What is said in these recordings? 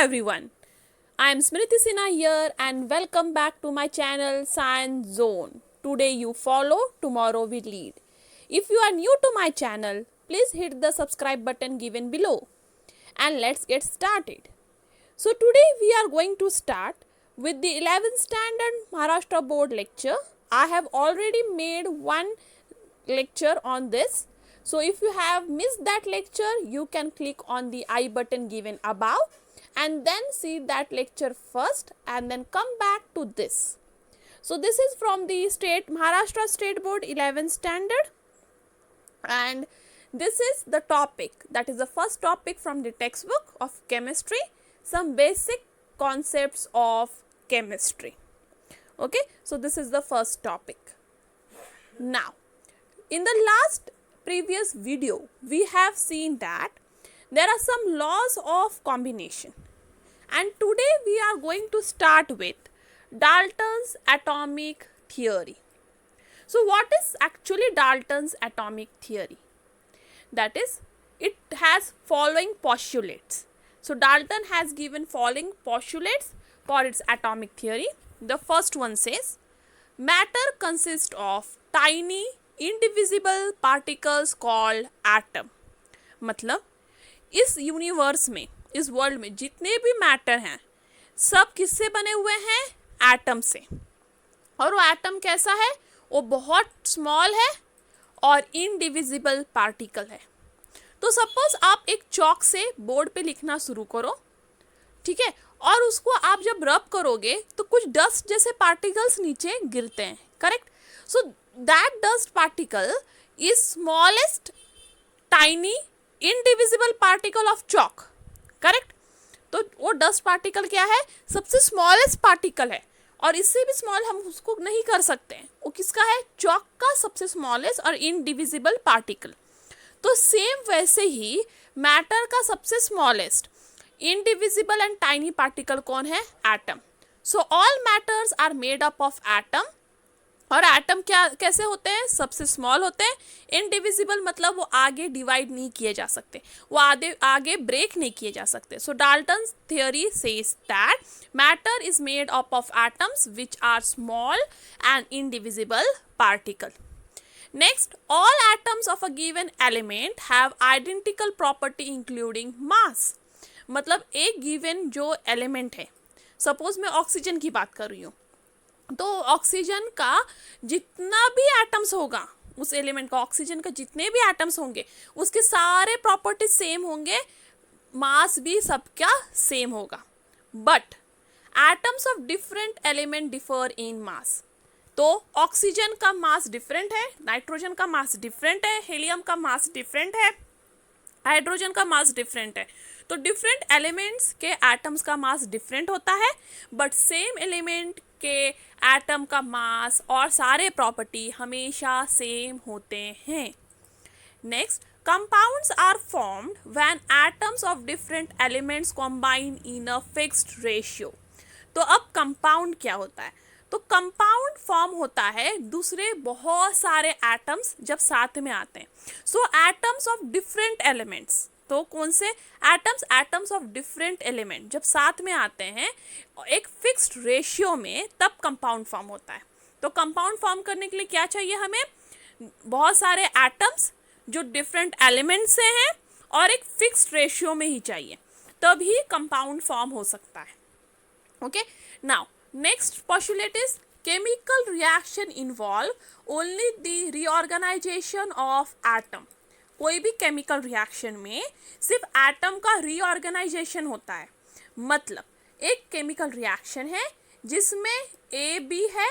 everyone, I am Smriti Sinha here and welcome back to my channel Science Zone. Today you follow, tomorrow we lead. If you are new to my channel, please hit the subscribe button given below and let's get started. So today we are going to start with the 11th standard Maharashtra board lecture. I have already made one lecture on this. So if you have missed that lecture, you can click on the I button given above and then see that lecture first and then come back to this. So this is from the Maharashtra State Board 11th standard, and this is the topic, that is the first topic from the textbook of chemistry, some basic concepts of chemistry. Okay, so this is the first topic. Now, in the previous video, we have seen that there are some laws of combination, and today we are going to start with Dalton's atomic theory. So what is actually Dalton's atomic theory? That is, it has following postulates. So Dalton has given following postulates for its atomic theory. The first one says, matter consists of tiny indivisible particles called atom. मतलब इस universe में, इस world में जितने भी matter हैं सब किससे बने हुए हैं? एटम से. और वो एटम कैसा है? वो बहुत स्मॉल है और इनडिविजिबल पार्टिकल है. तो सपोज आप एक चॉक से बोर्ड पे लिखना शुरू करो, ठीक है, और उसको आप जब रब करोगे तो कुछ डस्ट जैसे पार्टिकल्स नीचे गिरते हैं, correct? So that dust particle is smallest tiny indivisible particle of chalk, correct? तो वो डस्ट पार्टिकल क्या है? सबसे स्मॉलेस्ट पार्टिकल है और इससे भी स्मॉल हम उसको नहीं कर सकते हैं. वो किसका है? चॉक का सबसे स्मॉलेस्ट और इनडिविजिबल पार्टिकल. तो सेम वैसे ही मैटर का सबसे smallest indivisible and tiny particle कौन है? Atom. So all matters are made up of atom. और एटम क्या कैसे होते हैं? सबसे स्मॉल होते हैं. इनडिविजिबल मतलब वो आगे डिवाइड नहीं किए जा सकते, वो आगे ब्रेक नहीं किए जा सकते. So Dalton's theory says that matter is made up of atoms which are small and indivisible particle. Next, all atoms of a given element have identical property including mass. मतलब एक गिवन जो element है, suppose मैं oxygen की बात कर रही हूँ, तो ऑक्सीजन का जितना भी एटम्स होगा, उस एलिमेंट का ऑक्सीजन का जितने भी एटम्स होंगे उसके सारे प्रॉपर्टीज सेम होंगे, मास भी सबका सेम होगा. But atoms of different element differ in mass. तो ऑक्सीजन का मास डिफरेंट है, नाइट्रोजन का मास डिफरेंट है, हीलियम का मास डिफरेंट है, हाइड्रोजन का मास डिफरेंट है. तो डिफरेंट एलिमेंट्स के एटम्स का मास डिफरेंट होता है, बट सेम एलिमेंट के एटम का मास और सारे प्रॉपर्टी हमेशा सेम होते हैं. Next, compounds are formed when atoms of different elements combine in a fixed ratio. तो अब कंपाउंड क्या होता है? तो कंपाउंड फॉर्म होता है दूसरे बहुत सारे एटम्स जब साथ में आते हैं. सो एटम्स ऑफ डिफरेंट एलिमेंट्स, तो कौन से atoms? Atoms of different element जब साथ में आते हैं एक फिक्स्ड रेशियो में, तब कंपाउंड फॉर्म होता है. तो कंपाउंड फॉर्म करने के लिए क्या चाहिए हमें? बहुत सारे एटम्स जो डिफरेंट एलिमेंट से हैं और एक फिक्स्ड रेशियो में ही चाहिए, तभी कंपाउंड फॉर्म हो सकता है. Okay, now next postulate is chemical reaction involve only the reorganization of atom. कोई भी केमिकल रिएक्शन में सिर्फ एटम का रीऑर्गेनाइजेशन होता है. मतलब एक केमिकल रिएक्शन है जिसमें ए बी है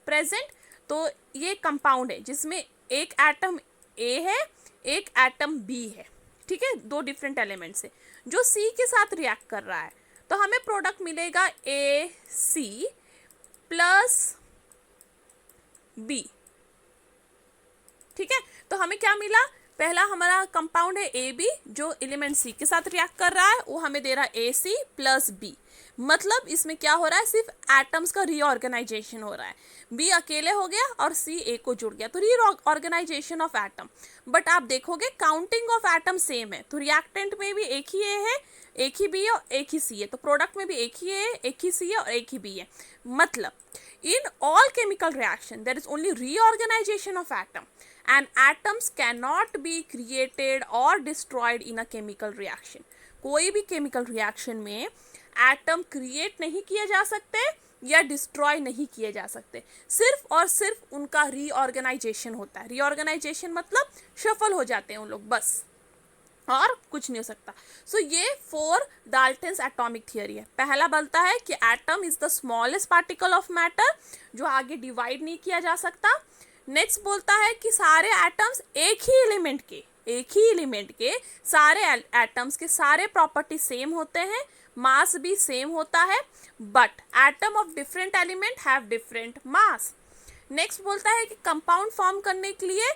प्रेजेंट, तो ये कंपाउंड है जिसमें एक एटम ए है, एक एटम बी है, ठीक है, दो डिफरेंट एलिमेंट से जो सी के साथ रिएक्ट कर रहा है. तो हमें प्रोडक्ट मिलेगा ए सी प्लस बी, ठीक है. तो हमें क्या मिला? पहला हमारा कंपाउंड है ए बी, जो एलिमेंट सी के साथ रिएक्ट कर रहा है, वो हमें दे रहा है ए सी प्लस बी। मतलब इसमें क्या हो रहा है, सिर्फ एटम्स का रीऑर्गेनाइजेशन हो रहा है। बी अकेले हो गया और सी ए को जुड़ गया, तो रीऑर्गेनाइजेशन ऑफ एटम। बट आप देखोगे काउंटिंग ऑफ एटम सेम है, तो रिएक्टेंट में भी एक ही ए है, एक ही बी है और एक ही सी है, तो प्रोडक्ट में भी एक ही ए, एक ही सी है और एक ही बी है। मतलब in all chemical reaction there is only reorganization of atom and atoms cannot be created or destroyed in a chemical reaction। कोई भी chemical reaction में एटम क्रिएट नहीं किए जा सकते या डिस्ट्रॉय नहीं किए जा सकते, सिर्फ और सिर्फ उनका रीऑर्गेनाइजेशन होता है। रीऑर्गेनाइजेशन मतलब शफल हो जाते हैं उन लोग, बस, और कुछ नहीं हो सकता। सो ये 4 डाल्टन्स एटॉमिक थियरी है। पहला बोलता है कि atom is the smallest particle of matter, जो आगे डिवाइड नहीं किया जा सकता। नेक्स्ट बोलता है कि सारे एटम्स एक ही एलिमेंट के सारे एटम्स के सारे प्रॉपर्टी सेम होते हैं, मास भी सेम होता है, but atom of different element have different mass. Next बोलता है कि कंपाउंड फॉर्म करने के लिए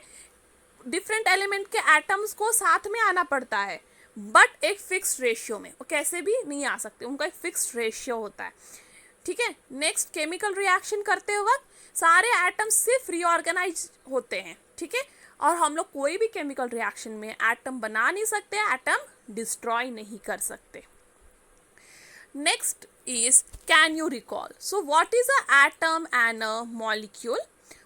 डिफरेंट एलिमेंट के एटम्स को साथ में आना पड़ता है, बट एक फिक्स्ड रेशियो में, वो कैसे भी नहीं आ सकते, उनका एक फिक्स्ड रेशियो होता है। ठीक है। नेक्स्ट, केमिकल रिएक्शन करते वक्त सारे एटम सिर्फ रीऑर्गेनाइज होते हैं। ठीक है। और हम लोग कोई भी केमिकल रिएक्शन में एटम बना नहीं सकते, एटम डिस्ट्रॉय नहीं कर सकते। Next is, can you recall? So what is a atom and a molecule?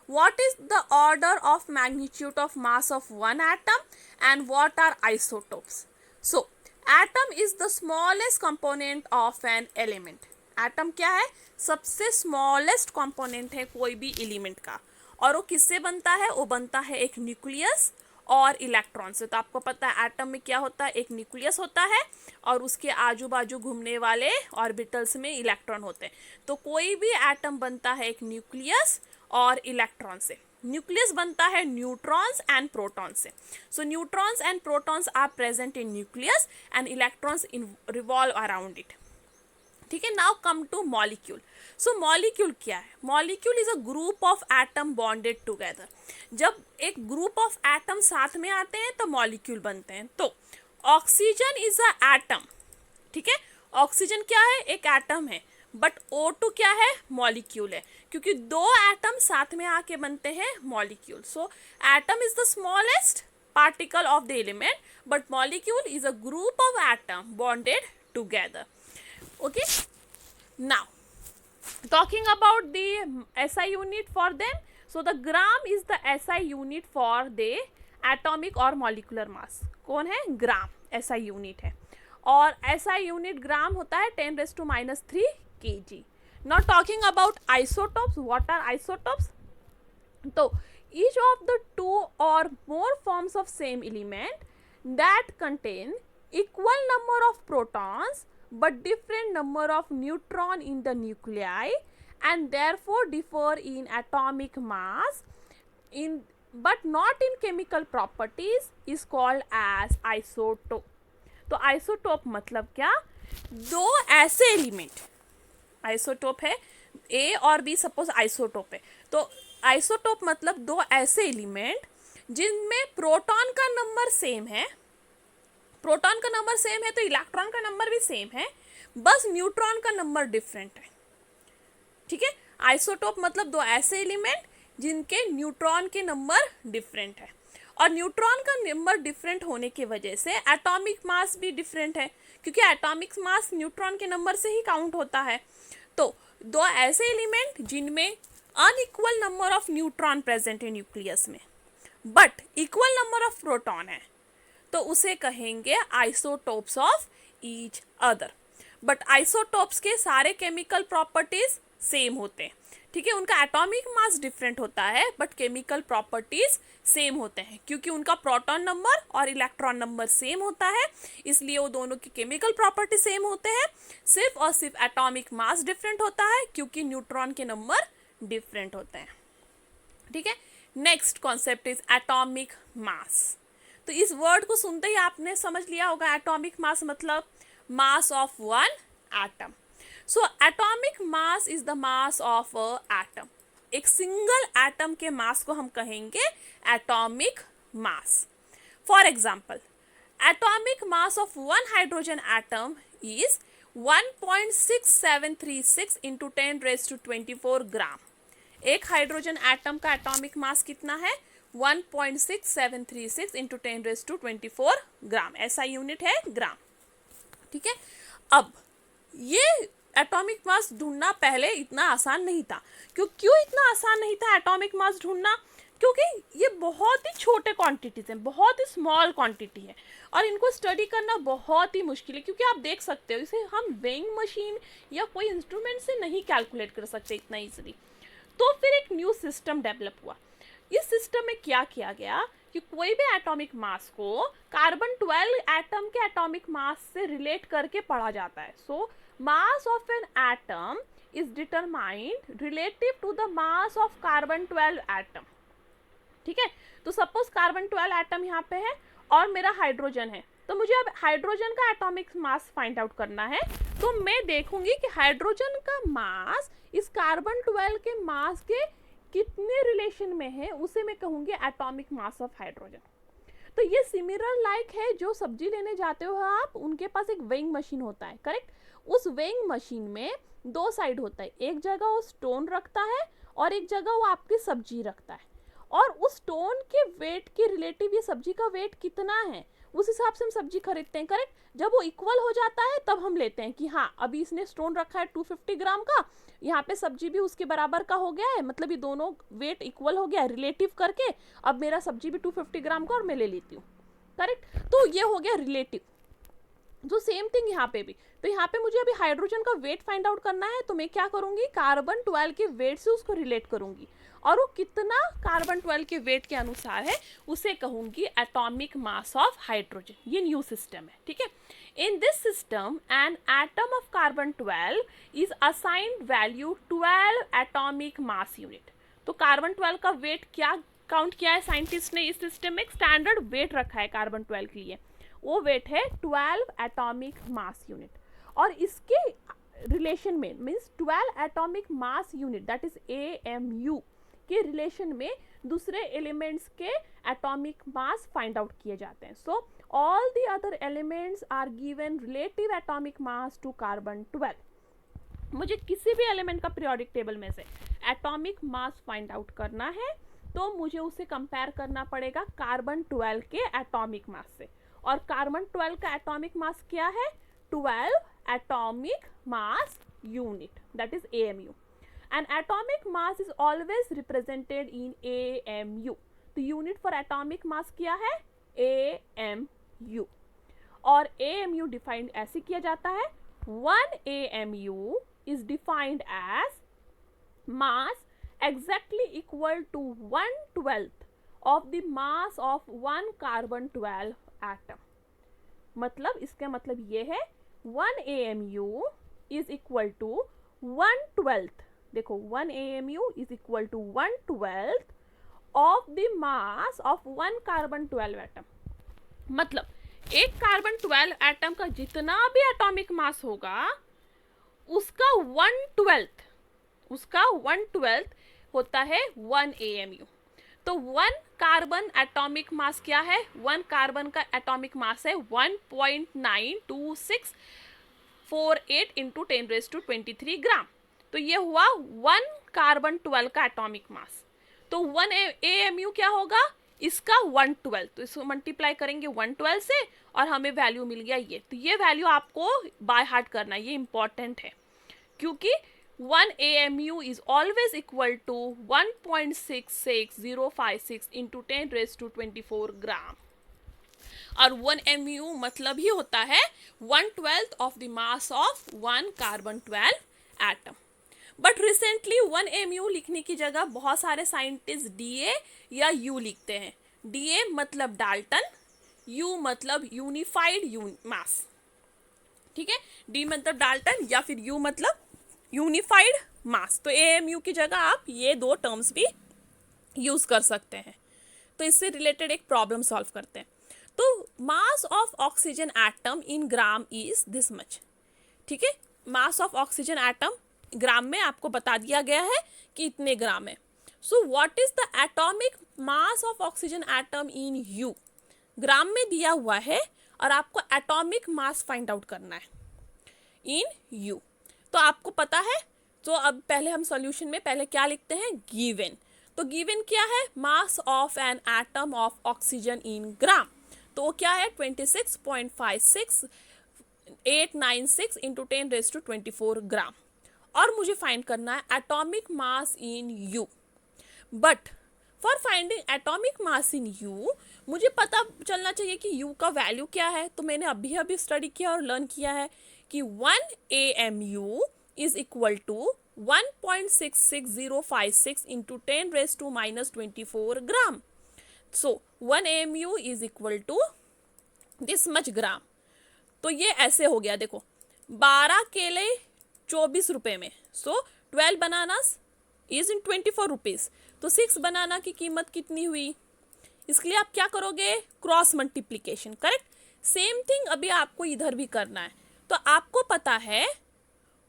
What is the order of magnitude of mass of one atom and what are isotopes? So, atom is the smallest component of an element. Atom क्या है? सबसे smallest component है कोई भी element का, और वो किससे बनता है? वो बनता है एक न्यूक्लियस और इलेक्ट्रॉन से। तो आपको पता है एटम में क्या होता है, एक न्यूक्लियस होता है और उसके आजू बाजू घूमने वाले ऑर्बिटल्स में इलेक्ट्रॉन होते हैं। तो कोई भी एटम बनता है एक न्यूक्लियस और इलेक्ट्रॉन से। न्यूक्लियस बनता है न्यूट्रॉन्स एंड प्रोटॉन्स से। So neutrons and protons are present in nucleus and electrons revolve around it. ठीक है। Now come to molecule. So molecule क्या है? Molecule is a group of atom bonded together. जब एक group of atom साथ में आते हैं तो मॉलिक्यूल बनते हैं। तो ऑक्सीजन इज अ एटम। ठीक है। ऑक्सीजन क्या है? एक एटम है, बट O2 क्या है? मॉलिक्यूल है, क्योंकि 2 एटम साथ में आके बनते हैं molecule. So atom is the smallest particle of the element, but molecule is a group of atom bonded together. Okay, now talking about the SI unit for them. So the gram is the SI unit for the atomic or molecular mass. कौन है? ग्राम SI unit है, और SI unit ग्राम होता है 10⁻³ kg. Now talking about isotopes. What are isotopes? तो each of the 2 or more forms of same element that contain equal number of protons but different number of neutron in the nuclei and therefore differ in atomic mass in but not in chemical properties is called as isotope. तो isotope मतलब क्या? 2 ऐसे element, isotope है ए और B, suppose isotope है, तो isotope मतलब 2 ऐसे एलिमेंट जिनमें प्रोटॉन का नंबर सेम है, प्रोटॉन का नंबर सेम है तो इलेक्ट्रॉन का नंबर भी सेम है, बस न्यूट्रॉन का नंबर डिफरेंट है। ठीक है। आइसोटोप मतलब 2 ऐसे एलिमेंट जिनके न्यूट्रॉन के नंबर डिफरेंट है, और न्यूट्रॉन का नंबर डिफरेंट होने की वजह से एटॉमिक मास भी डिफरेंट है, क्योंकि एटॉमिक मास न्यूट्रॉन के नंबर से ही काउंट होता है। तो 2 ऐसे एलिमेंट जिनमें unequal number of neutron present है न्यूक्लियस में, but equal number of proton है, तो उसे कहेंगे isotopes of each other. But isotopes के सारे केमिकल प्रॉपर्टीज सेम होते हैं। ठीक है। उनका एटॉमिक मास डिफरेंट होता है बट केमिकल प्रॉपर्टीज सेम होते हैं, क्योंकि उनका प्रोटॉन नंबर और इलेक्ट्रॉन नंबर सेम होता है, इसलिए वो दोनों की केमिकल प्रॉपर्टी सेम होते हैं। सिर्फ और सिर्फ एटॉमिक मास डिफरेंट होता है क्योंकि न्यूट्रॉन के नंबर डिफरेंट होते हैं। ठीक है। Next concept is atomic mass. तो इस वर्ड को सुनते ही आपने समझ लिया होगा, एटॉमिक मास मतलब मास of one atom. So atomic mass is the mass of a atom. एक सिंगल एटम के मास को हम कहेंगे atomic mass. For example, atomic mass of one hydrogen atom is 1.6736 into 10 raised to 24 ग्राम. एक हाइड्रोजन एटम का atomic mass कितना है? 1.6736 into 10 raise to 24 ग्राम. ऐसा यूनिट है ग्राम. ठीक है. अब ये एटॉमिक मास ढूंढना पहले इतना आसान नहीं था. क्यों इतना आसान नहीं था एटॉमिक मास ढूंढना? क्योंकि ये बहुत ही छोटे क्वांटिटीज हैं, बहुत ही स्मॉल क्वांटिटी है और इनको स्टडी करना बहुत ही मुश्किल है. क्योंकि आप देख सकते हो इसे हम वेइंग मशीन या कोई इंस्ट्रूमेंट से नहीं कैलकुलेट कर सकते इतना ईजिली. तो फिर एक न्यू सिस्टम डेवलप हुआ. इस सिस्टम में क्या किया गया कि कोई भी एटॉमिक मास को कार्बन 12 एटम के एटॉमिक मास से रिलेट करके पढ़ा जाता है. So mass of an atom is determined relative to the mass of carbon 12 atom. ठीक है. तो सपोज कार्बन 12 एटम यहाँ पे है और मेरा हाइड्रोजन है. तो मुझे अब हाइड्रोजन का एटॉमिक मास फाइंड आउट करना है. तो मैं देखूंगी कि हाइड्रोजन का मास इस कार्बन 12 के मास के कितने रिलेशन में है, उसे मैं कहूंगी एटॉमिक मास ऑफ हाइड्रोजन. तो ये सिमिलर लाइक है जो सब्जी लेने जाते हो आप, उनके पास एक वेइंग मशीन होता है. करेक्ट. उस वेइंग मशीन में दो साइड होता है. एक जगह वो स्टोन रखता है और एक जगह वो आपकी सब्जी रखता है. और उस स्टोन के वेट के रिलेटिव ये सब्जी का वेट कितना है उस हिसाब से हम सब्जी खरीदते हैं. करेक्ट. जब वो इक्वल हो जाता है तब हम लेते हैं कि हाँ अभी इसने स्टोन रखा है 250 ग्राम का, यहाँ पे सब्जी भी उसके बराबर का हो गया है, मतलब ये दोनों वेट इक्वल हो गया है रिलेटिव करके. अब मेरा सब्जी भी 250 ग्राम का और मैं ले लेती हूँ. करेक्ट. तो ये हो गया रिलेटिव. जो सेम थिंग यहाँ पे भी. तो यहाँ पे मुझे अभी हाइड्रोजन का वेट फाइंड आउट करना है. तो मैं क्या करूँगी, कार्बन 12 के वेट से उसको रिलेट करूँगी और वो कितना कार्बन 12 के वेट के अनुसार है उसे कहूँगी एटॉमिक मास ऑफ हाइड्रोजन. ये न्यू सिस्टम है. ठीक है. In this system N atom of carbon 12 is assigned value 12 atomic mass unit. तो कार्बन 12 का वेट क्या काउंट किया है साइंटिस्ट ने. इस सिस्टम में एक स्टैंडर्ड वेट रखा है कार्बन 12 के लिए. वो वेट है 12 एटॉमिक मास यूनिट. और इसके रिलेशन में means 12 atomic mass unit that is AMU के रिलेशन में दूसरे एलिमेंट्स के एटॉमिक मास फाइंड आउट किए जाते हैं. So all the other elements are given relative atomic mass to carbon 12. मुझे किसी भी एलिमेंट का पीरियोडिक टेबल में से एटॉमिक मास फाइंड आउट करना है तो मुझे उसे कंपेयर करना पड़ेगा कार्बन 12 के एटॉमिक मास से. और कार्बन 12 का एटॉमिक मास क्या है? 12 atomic mass unit, that is AMU. And atomic mass is always represented in AMU. तो यूनिट फॉर एटॉमिक मास क्या है? AMU. और AMU डिफाइंड ऐसे किया जाता है 1 AMU is defined as mass exactly equal to 1/12 of the mass of one carbon 12 atom. मतलब इसका मतलब ये है 1 AMU is equal to 1/12. देखो 1 AMU is equal to 1/12 of the mass of one carbon 12 atom. मतलब एक कार्बन 12 एटम का जितना भी एटॉमिक मास होगा उसका 1/12 होता है 1 AMU. तो 1 कार्बन एटॉमिक मास क्या है? 1 कार्बन का एटॉमिक मास है 1.9268 इंटू 10⁻23 ग्राम. तो ये हुआ 1 कार्बन 12 का एटॉमिक मास. तो 1 AMU क्या होगा? इसका 1/12. तो इसको मल्टीप्लाई करेंगे 1/12 से और हमें वैल्यू मिल गया ये. तो ये वैल्यू आपको बाय हार्ट करना, ये इंपॉर्टेंट है क्योंकि 1 AMU is always equal to 1.66056 into 10⁻24 ग्राम. और 1 MU मतलब ही होता है 1/12 of the mass of 1 carbon 12 atom. But recently 1 MU लिखने की जगह बहुत सारे साइंटिस्ट DA या U लिखते हैं. DA मतलब डाल्टन, U मतलब यूनिफाइड मास. ठीक है. D मतलब डाल्टन या फिर U मतलब यूनिफाइड मास. तो AMU की जगह आप ये दो टर्म्स भी यूज कर सकते हैं. तो इससे रिलेटेड एक प्रॉब्लम सॉल्व करते हैं. तो मास of oxygen atom in gram is this much. ठीक है. मास ऑफ ऑक्सीजन एटम ग्राम में आपको बता दिया गया है कि इतने ग्राम है. So what is the atomic mass of oxygen atom in U? ग्राम में दिया हुआ है और आपको एटॉमिक मास फाइंड आउट करना है इन यू। तो आपको पता है, तो अब पहले हम सॉल्यूशन में पहले क्या लिखते हैं, गिवन। तो गिवन क्या है, mass of an atom of oxygen in gram. तो वो क्या है, 26.56896 इंटू 10⁻24 ग्राम। और मुझे फाइंड करना है atomic mass in you. But for finding atomic mass in you मुझे पता चलना चाहिए कि यू का वैल्यू क्या है। तो मैंने अभी स्टडी किया और लर्न किया है कि 1 AMU is equal to 1.66056 into 10⁻24 gram. So 1 AMU is equal to this much gram. तो ये ऐसे हो गया, देखो 12 केले 24 रुपए में, सो 12 बनानास इज इन 24 रुपीज। तो 6 बनाना की कीमत कितनी हुई, इसके लिए आप क्या करोगे, cross multiplication, correct. Same thing अभी आपको इधर भी करना है। तो आपको पता है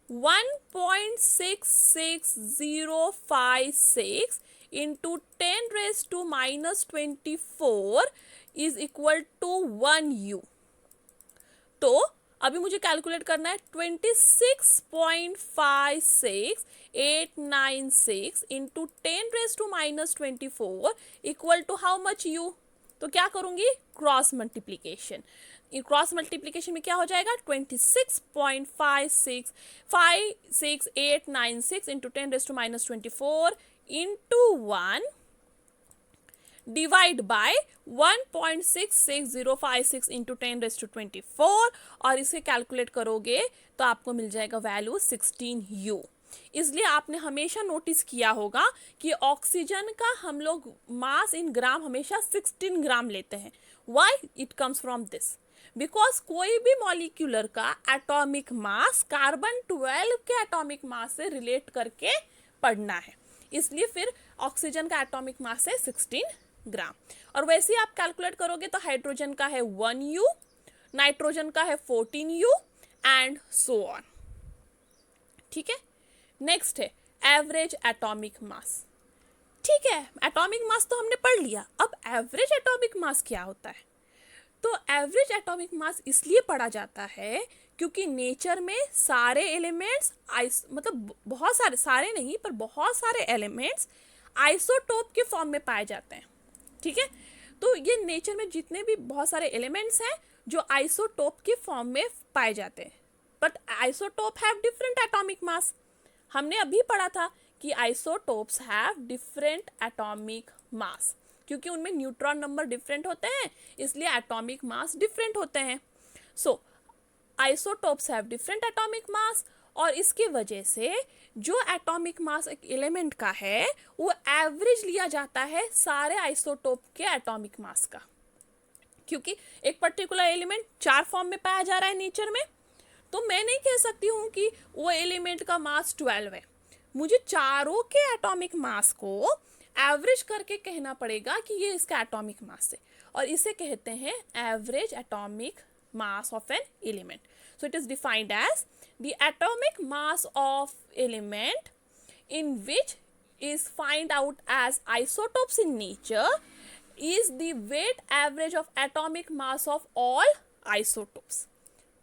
1.66056 into 10⁻24 is equal to 1 U। तो अभी मुझे कैलकुलेट करना है 26.56896 into 10⁻24 equal to how much U. तो क्या करूंगी, क्रॉस मल्टीप्लीकेशन। क्रॉस मल्टीप्लीकेशन में क्या हो जाएगा, 26.56896 into 10⁻24 into 1 divide bye 1.66056 into 10⁻24 और इसे कैलकुलेट करोगे तो आपको मिल जाएगा वैल्यू 16U। इसलिए आपने हमेशा नोटिस किया होगा कि ऑक्सीजन का हम लोग मास इन ग्राम हमेशा 16 ग्राम लेते हैं। Why it comes from this, because कोई भी मॉलिक्यूलर का एटॉमिक मास कार्बन 12 के एटॉमिक मास से रिलेट करके पढ़ना है, इसलिए फिर ऑक्सीजन का एटॉमिक मास है 16 ग्राम। और वैसे ही आप कैलकुलेट करोगे तो हाइड्रोजन का है 1U, नाइट्रोजन का है 14U एंड सो ऑन। ठीक है, नेक्स्ट है एवरेज एटॉमिक मास। ठीक है, एटॉमिक मास तो हमने पढ़ लिया, अब एवरेज एटॉमिक मास क्या होता है। तो एवरेज एटॉमिक मास इसलिए पढ़ा जाता है क्योंकि नेचर में सारे एलिमेंट्स मतलब बहुत सारे नहीं पर बहुत सारे एलिमेंट्स आइसोटोप के फॉर्म में पाए जाते हैं। ठीक है, तो ये नेचर में जितने भी बहुत सारे एलिमेंट्स हैं जो आइसोटोप के फॉर्म में पाए जाते हैं, but isotope have different atomic मास। हमने अभी पढ़ा था कि आइसोटोप्स हैव डिफरेंट एटॉमिक मास, क्योंकि उनमें न्यूट्रॉन नंबर डिफरेंट होते हैं, इसलिए एटॉमिक मास डिफरेंट होते हैं। So isotopes have different atomic mass, और इसके वजह से जो एटॉमिक मास एक एलिमेंट का है वो एवरेज लिया जाता है सारे आइसोटोप के एटॉमिक मास का। क्योंकि एक पर्टिकुलर एलिमेंट 4 फॉर्म में पाया जा रहा है नेचर में, तो मैं नहीं कह सकती हूँ कि वो एलिमेंट का मास 12 है। मुझे चारों के एटॉमिक मास को एवरेज करके कहना पड़ेगा कि ये इसका एटॉमिक मास है, और इसे कहते हैं average atomic mass of an element. So it is defined as the atomic mass of element in which is find out as isotopes in nature is the weight average of atomic mass of all isotopes.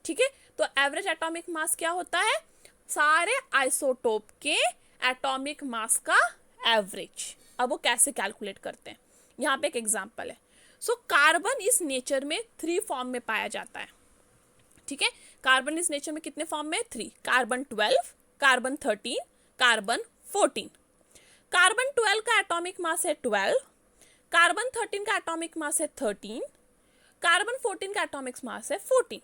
ठीक है, तो average atomic मास क्या होता है, सारे isotope के atomic मास का average. अब वो कैसे कैलकुलेट करते हैं, यहाँ पे एक एग्जांपल है। सो कार्बन इस नेचर में 3 फॉर्म में पाया जाता है। ठीक है, कार्बन इस नेचर में कितने फॉर्म में, 3, कार्बन 12, कार्बन 13, कार्बन 14। कार्बन 12 का एटॉमिक मास है 12, कार्बन 13 का एटॉमिक मास है 13, कार्बन 14 का एटॉमिक मास है 14।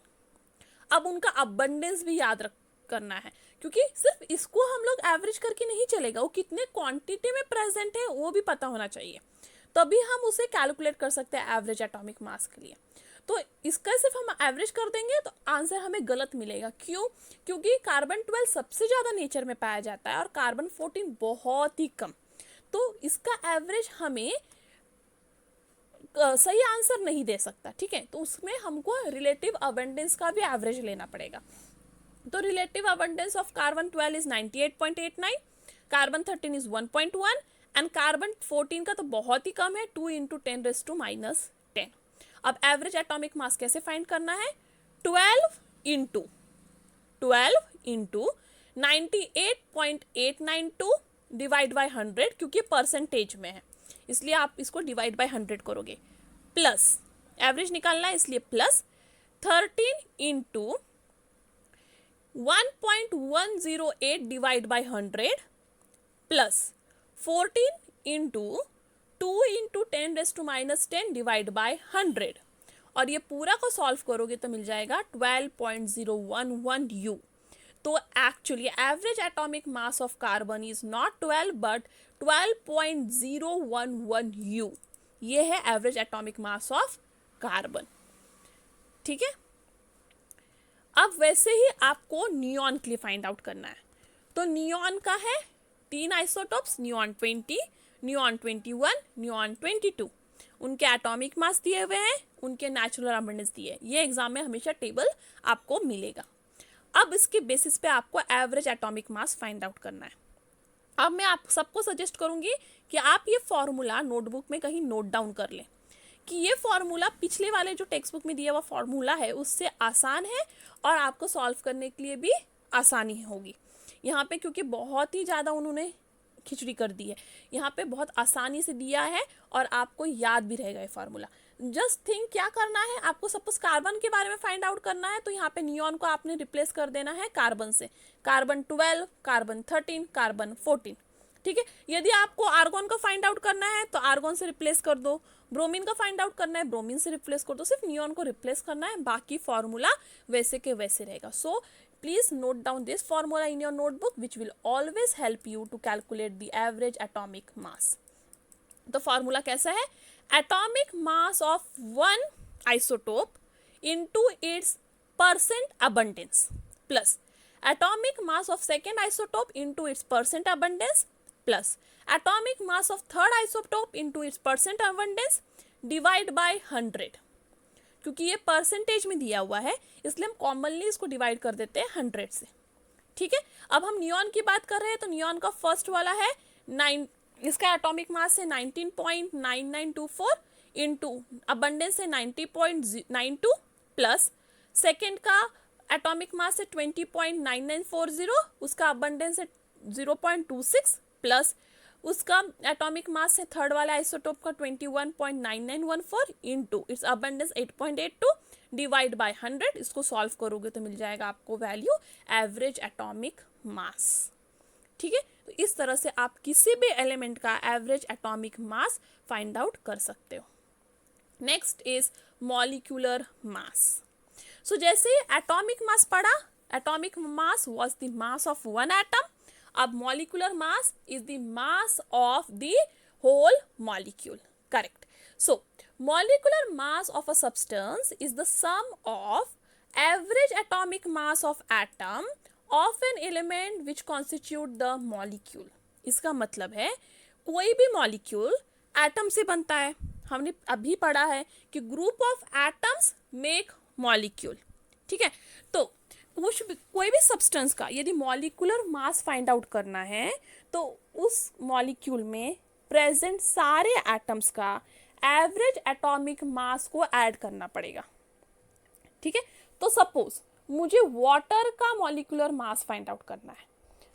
अब उनका अबंडेंस भी याद करना है, क्योंकि सिर्फ इसको हम लोग एवरेज करके नहीं चलेगा, वो कितने क्वांटिटी में प्रेजेंट है वो भी पता होना चाहिए, तभी हम उसे कैलकुलेट कर सकते हैं एवरेज एटॉमिक मास के लिए। तो इसका सिर्फ हम एवरेज कर देंगे तो आंसर हमें गलत मिलेगा। क्यों, क्योंकि कार्बन 12 सबसे ज़्यादा नेचर में पाया जाता है और कार्बन 14 बहुत ही कम, तो इसका एवरेज हमें सही आंसर नहीं दे सकता। ठीक है, तो उसमें हमको रिलेटिव अबंडेंस का भी एवरेज लेना पड़ेगा। तो relative abundance of carbon 12 is 98.89, carbon 13 is 1.1 and carbon 14 का तो बहुत ही कम है, 2 × 10⁻⁻10। अब एवरेज एटॉमिक मास कैसे फाइंड करना है, 12 इंटू 98.892 डिवाइड बाई 100, क्योंकि परसेंटेज में है इसलिए आप इसको डिवाइड बाई 100 करोगे, प्लस एवरेज निकालना है इसलिए plus 13 into 1.108 divide by 100 plus 14 into 2 into 10⁻⁻10 divide by 100, और ये पूरा को सॉल्व करोगे तो मिल जाएगा 12.011 U। तो actually average atomic mass of carbon is not 12 but 12.011 U। ये है average atomic mass of carbon. ठीक है, अब वैसे ही आपको नियॉन के लिए फाइंड आउट करना है। तो नियॉन का है 3 आइसोटोप्स, नियॉन 20, नियॉन 21, नियॉन 22। उनके एटॉमिक मास दिए हुए हैं, उनके नेचुरल अबंडेंस दिए। ये एग्जाम में हमेशा टेबल आपको मिलेगा। अब इसके बेसिस पे आपको average atomic mass find out करना है। अब मैं आप सबको सजेस्ट करूंगी कि आप ये फॉर्मूला नोटबुक में कहीं नोट डाउन कर लें कि ये फॉर्मूला पिछले वाले जो टेक्स्ट बुक में दिया हुआ फॉर्मूला है उससे आसान है और आपको सॉल्व करने के लिए भी आसानी होगी। यहाँ पे क्योंकि बहुत ही ज़्यादा उन्होंने खिचड़ी कर दी है, यहाँ पे बहुत आसानी से दिया है और आपको याद भी रहेगा ये फार्मूला। जस्ट थिंक क्या करना है आपको, सपोज कार्बन के बारे में फाइंड आउट करना है तो यहाँ पे नियॉन को आपने रिप्लेस कर देना है कार्बन से, कार्बन 12, कार्बन 13, कार्बन 14। ठीक है, यदि आपको आर्गोन का फाइंड आउट करना है तो आर्गोन से रिप्लेस कर दो, ब्रोमीन का फाइंड आउट करना है ब्रोमीन से रिप्लेस कर दो, सिर्फ नियॉन को रिप्लेस करना है, बाकी फॉर्मूला वैसे के वैसे रहेगा। सो please note down this formula in your notebook which will always help you to calculate the average atomic mass। तो फार्मूला कैसा है, atomic mass of one isotope into its percent abundance plus atomic mass of second isotope into its percent abundance plus atomic mass of third isotope into its percent abundance divide by 100। क्योंकि ये percentage में दिया हुआ है इसलिए हम commonly इसको divide कर देते हैं 100 से। ठीक है, अब हम नियॉन की बात कर रहे हैं तो नियॉन का फर्स्ट वाला है 9, इसका एटॉमिक मास है 19.9924 इंटू अबंडेंस है 90.92 प्लस सेकेंड का एटॉमिक मास है 20.9940, उसका अबंडेंस है 0.26 प्लस उसका एटॉमिक मास है थर्ड वाला आइसोटोप का 21.9914 into its abundance 8.82 divide by 100। इसको सॉल्व करोगे तो मिल जाएगा आपको वैल्यू एवरेज एटॉमिक मास। ठीक है, तो इस तरह से आप किसी भी एलिमेंट का average atomic mass find out कर सकते हो। Next is molecular mass. So जैसे एटॉमिक मास पढ़ा, atomic mass was the mass of one atom. अब molecular mass is the mass of the whole molecule, correct। So molecular mass of a substance is the sum of average atomic mass of atom of an element which constitute the molecule। इसका मतलब है कोई भी molecule atom से बनता है। हमने अभी पढ़ा है कि group of atoms make molecule। ठीक है, तो कोई भी सब्सटेंस का यदि मॉलिक्यूलर मास फाइंड आउट करना है तो उस मॉलिक्यूल में प्रेजेंट सारे एटम्स का एवरेज एटॉमिक मास को ऐड करना पड़ेगा। ठीक है, तो सपोज मुझे वाटर का मॉलिक्यूलर मास फाइंड आउट करना है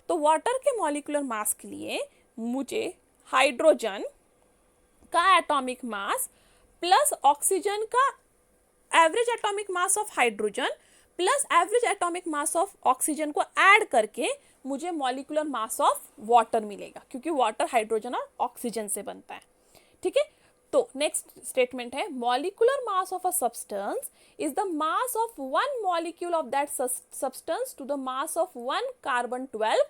तो वाटर के मॉलिक्यूलर मास के लिए मुझे हाइड्रोजन का एटॉमिक मास प्लस ऑक्सीजन का average atomic mass of hydrogen plus average atomic mass of oxygen को ऐड करके मुझे मॉलिक्यूलर मास ऑफ वाटर मिलेगा, क्योंकि वाटर हाइड्रोजन और ऑक्सीजन से बनता है। ठीक है, तो नेक्स्ट स्टेटमेंट है molecular mass of a substance is the mass of one molecule of that substance to the mass of one carbon 12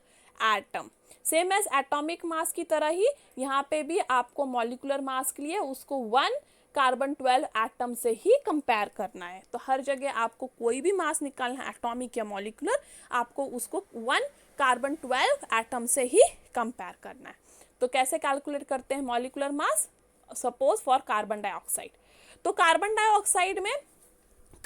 atom. Same as atomic mass की तरह ही यहाँ पे भी आपको मॉलिक्यूलर मास के लिए उसको वन कार्बन 12 एटम से ही कंपेयर करना है। तो हर जगह आपको कोई भी मास निकालना है एटॉमिक या मॉलिक्यूलर, आपको उसको वन कार्बन 12 एटम से ही कंपेयर करना है। तो कैसे कैलकुलेट करते हैं molecular mass, suppose for carbon dioxide, तो कार्बन डाइऑक्साइड में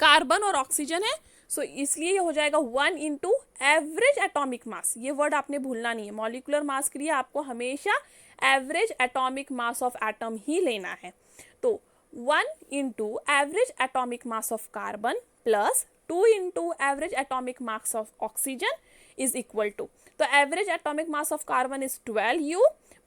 कार्बन और ऑक्सीजन है, सो इसलिए ये हो जाएगा 1 इंटू एवरेज एटॉमिक मास। ये वर्ड आपने भूलना नहीं है, मॉलिक्यूलर मास के लिए आपको हमेशा average atomic mass of atom ही लेना है। तो 1 into average atomic mass of carbon plus 2 into average atomic mass of oxygen is equal to, तो average atomic mass of carbon is 12U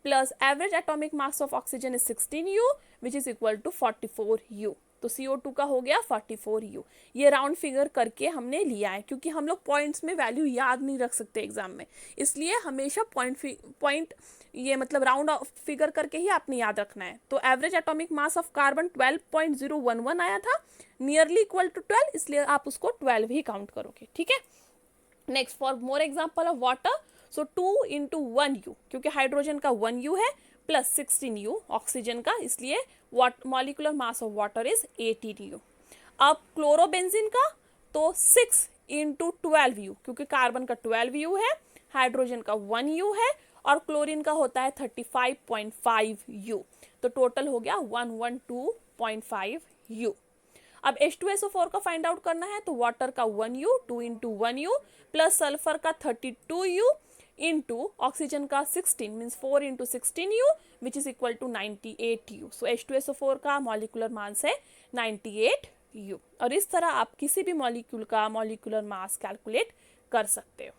plus average atomic mass of oxygen is 16U which is equal to 44U. तो CO2 का हो गया 44U. ये round figure करके हमने लिया है क्योंकि हम लोग पॉइंट्स में वैल्यू याद नहीं रख सकते एग्जाम में, इसलिए हमेशा पॉइंट ये मतलब राउंड फिगर करके ही आपने याद रखना है. तो average atomic mass of carbon 12.011 आया था, नियरली इक्वल टू 12, इसलिए आप उसको 12 ही काउंट करोगे. ठीक है. Next for more example of water, so 2 into 1U, क्योंकि हाइड्रोजन का 1U है प्लस 16U ऑक्सीजन का, इसलिए molecular mass of water is 18U. अब क्लोरोबेंजीन का तो 6 into 12U, क्योंकि कार्बन का 12U है, हाइड्रोजन का 1U है और क्लोरीन का होता है 35.5U. तो टोटल हो गया 112.5U. अब H2SO4 का फाइंड आउट करना है तो वाटर का 1U, 2 into 1U plus sulphur का 32U इंटू ऑक्सीजन का 16 means 4 into 16U which is equal to 98U. So H2SO4 का मॉलिक्यूलर मास है 98U. और इस तरह आप किसी भी मॉलिक्यूल का मॉलिक्यूलर मास कैलकुलेट कर सकते हो.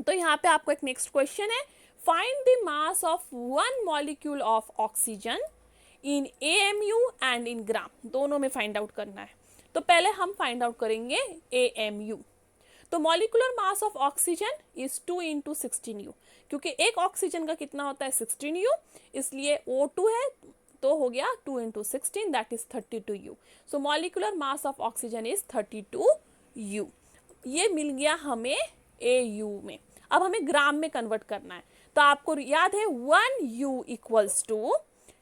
तो यहाँ पे आपको एक नेक्स्ट क्वेश्चन है, find the mass of one molecule of oxygen in AMU and in gram, दोनों में फाइंड आउट करना है. तो पहले हम फाइंड आउट करेंगे AMU. तो molecular mass of oxygen is 2 into 16U, क्योंकि एक ऑक्सीजन का कितना होता है 16U, इसलिए O2 है तो हो गया 2 into 16 that is 32U. So molecular mass of oxygen is 32U. ये मिल गया हमें AU में. अब हमें ग्राम में कन्वर्ट करना है. तो आपको याद है 1U इक्वल्स टू,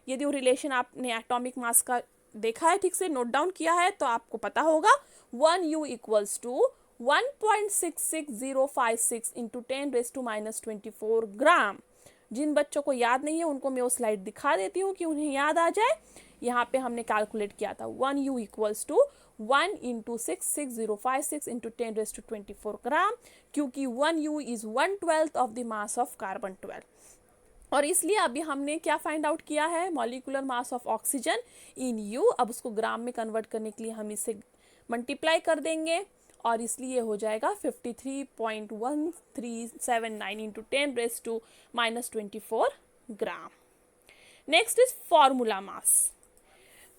यदि वो रिलेशन आपने एटॉमिक मास का देखा है, ठीक से नोट डाउन किया है तो आपको पता होगा 1U इक्वल्स टू 1.66056 इंटू 10⁻⁻24 ग्राम. जिन बच्चों को याद नहीं है उनको मैं वो स्लाइड दिखा देती हूँ कि उन्हें याद आ जाए. यहाँ पे हमने कैलकुलेट किया था 1U equals to 1 into 66056 into 10⁻24 gram, क्योंकि 1U is 1/12 of the mass of carbon 12. और इसलिए अभी हमने क्या फाइंड आउट किया है, molecular mass of oxygen in U. अब उसको ग्राम में कन्वर्ट करने के लिए हम इसे मल्टीप्लाई कर देंगे और इसलिए हो जाएगा 53.1379 into 10⁻⁻24 gram. Next is formula mass.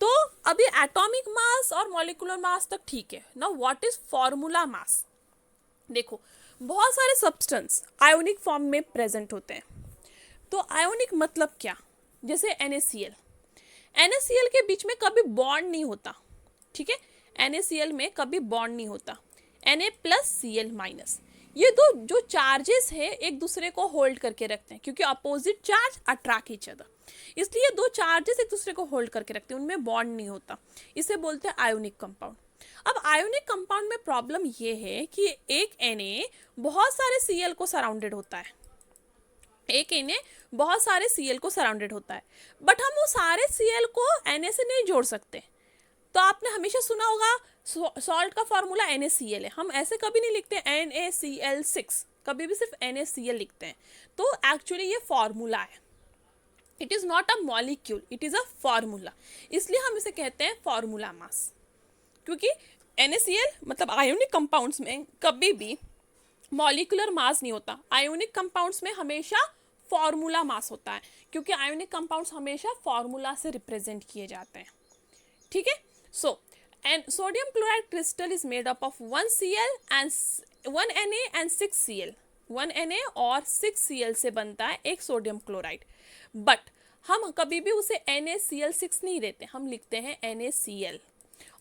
तो अभी एटॉमिक मास और मॉलिक्यूलर मास तक ठीक है. Now what is formula mass. देखो, बहुत सारे सब्सटेंस आयोनिक फॉर्म में प्रेजेंट होते हैं. तो आयोनिक मतलब क्या, जैसे NaCl. NaCl के बीच में कभी बॉन्ड नहीं होता. ठीक है, NaCl में कभी बॉन्ड नहीं होता. Na+Cl-, ये दो जो चार्जेस है एक दूसरे को होल्ड करके रखते हैं, क्योंकि opposite charge attract each other, इसलिए दो चार्जेस एक दूसरे को होल्ड करके रखते हैं, उनमें बॉन्ड नहीं होता. इसे बोलते हैं आयोनिक कंपाउंड. अब आयोनिक कंपाउंड में प्रॉब्लम ये है कि एक Na बहुत सारे Cl को सराउंडेड होता है. एक Na बहुत सारे Cl को सराउंडेड होता है, बट हम वो सारे Cl को Na से नहीं जोड़ सकते. तो आपने हमेशा सुना होगा सॉल्ट का फॉर्मूला NaCl है. हम ऐसे कभी नहीं लिखते NaCl6, कभी भी सिर्फ NaCl लिखते हैं. तो एक्चुअली ये फॉर्मूला है, it is not a molecule, it is a formula. इसलिए हम इसे कहते हैं फॉर्मूला मास, क्योंकि NaCl मतलब आयोनिक कंपाउंड्स में कभी भी मॉलिक्यूलर मास नहीं होता. आयोनिक कंपाउंड्स में हमेशा फॉर्मूला मास होता है, क्योंकि आयोनिक कंपाउंड्स हमेशा फॉर्मूला से रिप्रेजेंट किए जाते हैं. ठीक है. सो and sodium chloride crystal is made up of 1Cl and 1Na and 6Cl. 1Na और 6Cl से बनता है एक सोडियम क्लोराइड. बट हम कभी भी उसे NaCl6 नहीं देते, हम लिखते हैं NaCl.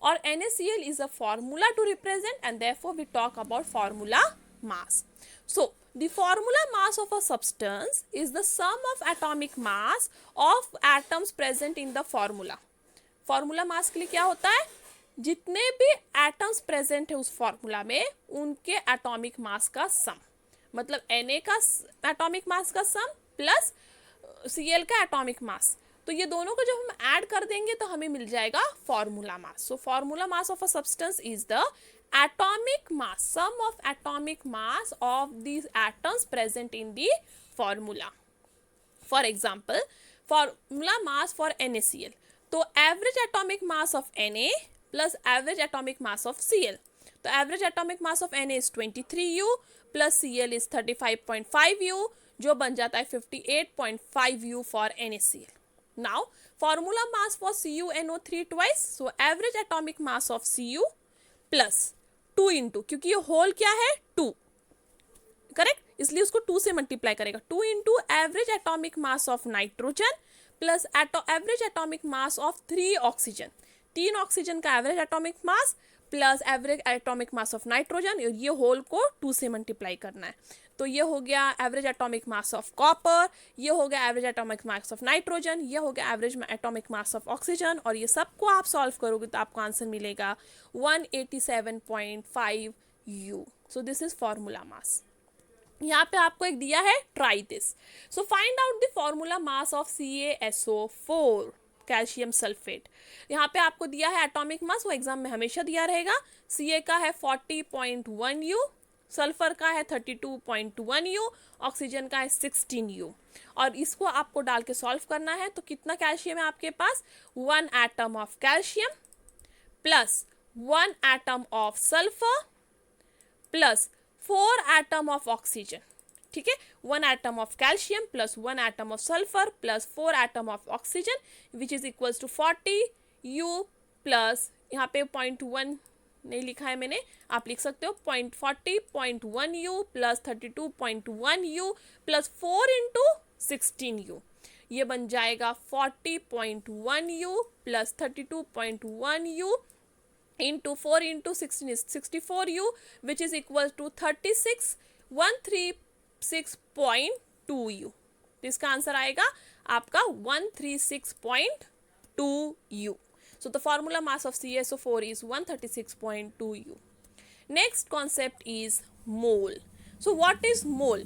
और NaCl is a formula to represent and therefore we talk about formula mass. So the formula mass of a substance is the sum of atomic mass of atoms present in the formula. Formula mass के लिए क्या होता है, जितने भी atoms present है उस formula में उनके एटॉमिक मास का सम, मतलब Na का एटॉमिक मास का सम प्लस Cl का एटॉमिक मास. तो ये दोनों को जब हम ऐड कर देंगे तो हमें मिल जाएगा formula mass. So formula mass of a substance is the atomic mass, sum of atomic mass of these atoms present in the formula. For example, formula mass for NaCl. तो तो average atomic mass of Na plus average atomic mass of Cl, तो average atomic mass of Na is 23U plus Cl is 35.5U, जो बन जाता है 58.5U for NaCl. Now formula mass for CuNO3 twice, so average atomic mass of Cu plus 2 into, क्योंकि ये whole क्या है 2, correct, इसलिए उसको 2 से मल्टीप्लाई करेगा, 2 into average atomic mass of nitrogen plus average atomic mass of 3 oxygen, 3 oxygen का average atomic mass plus average atomic mass of nitrogen, ये होल को 2 से मल्टीप्लाई करना है. तो ये हो गया average atomic mass of copper, ये हो गया average atomic mass of nitrogen, ये हो गया average atomic mass of oxygen, और ये सबको आप सॉल्व करोगे तो आपको आंसर मिलेगा 187.5U. So this is formula mass. यहाँ पे आपको एक दिया है try this. So find out the formula mass of CaSO4 calcium sulphate. यहाँ पे आपको दिया है एटॉमिक मास, वो एग्जाम में हमेशा दिया रहेगा. Ca का है 40.1U, सल्फर का है 32.1U, ऑक्सीजन का है 16U, और इसको आपको डाल के सॉल्व करना है. तो कितना कैल्शियम है आपके पास, 1 atom of calcium plus 1 atom of sulphur plus 4 atom of oxygen. ठीक है, 1 atom of calcium plus 1 atom of sulphur plus 4 atom of oxygen which is equals to 40U plus, यहाँ पे 0.1 नहीं लिखा है मैंने, आप लिख सकते हो 40.1U plus 32.1U plus 4 into 16U, ये बन जाएगा 40.1U plus 32.1U into 4 into 16 is 64U, which is equal to 136.2U. तो इसका आंसर आएगा आपका 136.2U. So the formula mass of CaSO4 is 136.2U. Next concept is mole. So what is mole?